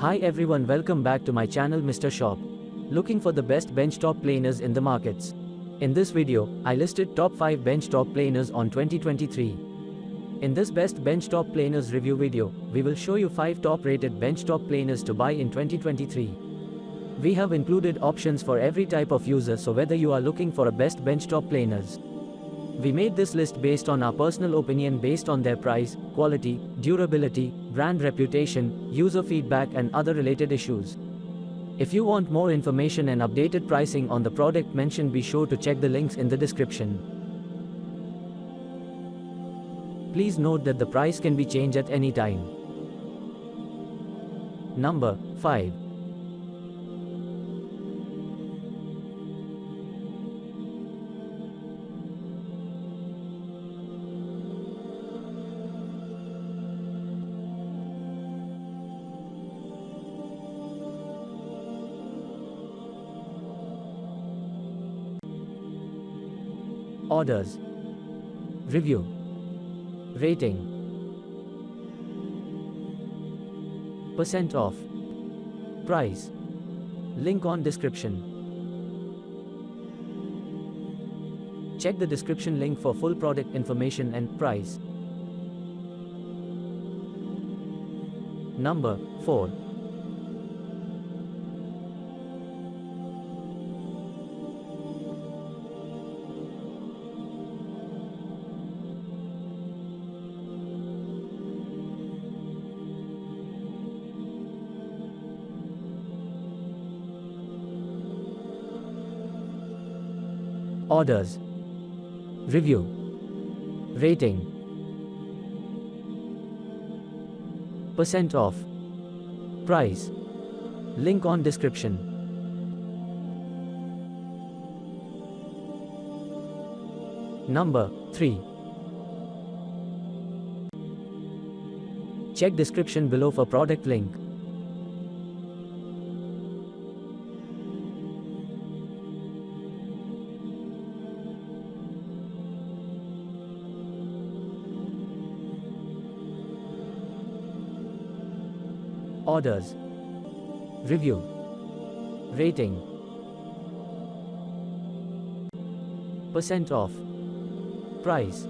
Hi everyone, welcome back to my channel Mr. Shop. Looking for the best benchtop planers in the markets. In this video, I listed top 5 benchtop planers on 2023. In this best benchtop planers review video, we will show you 5 top rated benchtop planers to buy in 2023. We have included options for every type of user, so whether you are looking for a best benchtop planers. We made this list based on our personal opinion based on their price, quality, durability, brand reputation, user feedback and other related issues. If you want more information and updated pricing on the product mentioned, be sure to check the links in the description. Please note that the price can be changed at any time. Number 5. Orders, review, rating, percent off, price, link on description. Check the description link for full product information and price. Number 4. Orders, review, rating, percent off, price, link on description. Number 3. Check description below for product link. Orders, review, rating, percent off, price,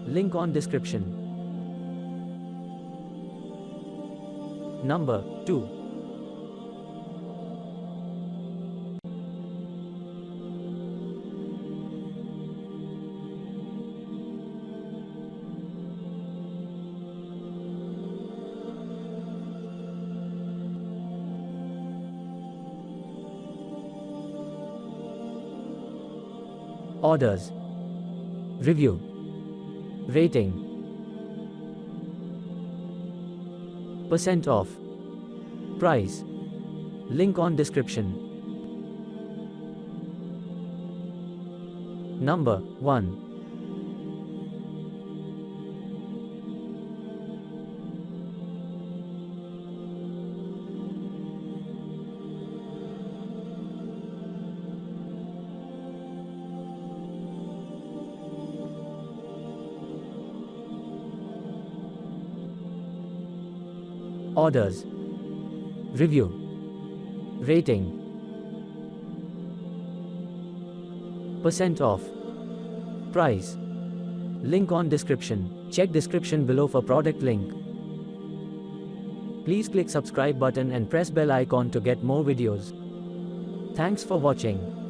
link on description. Number 2. Orders, review, rating, percent off, price, link on description. Number 1. Orders, review, rating, percent off, price, link on description. Check description below for product link. Please click subscribe button and press bell icon to get more videos. Thanks for watching.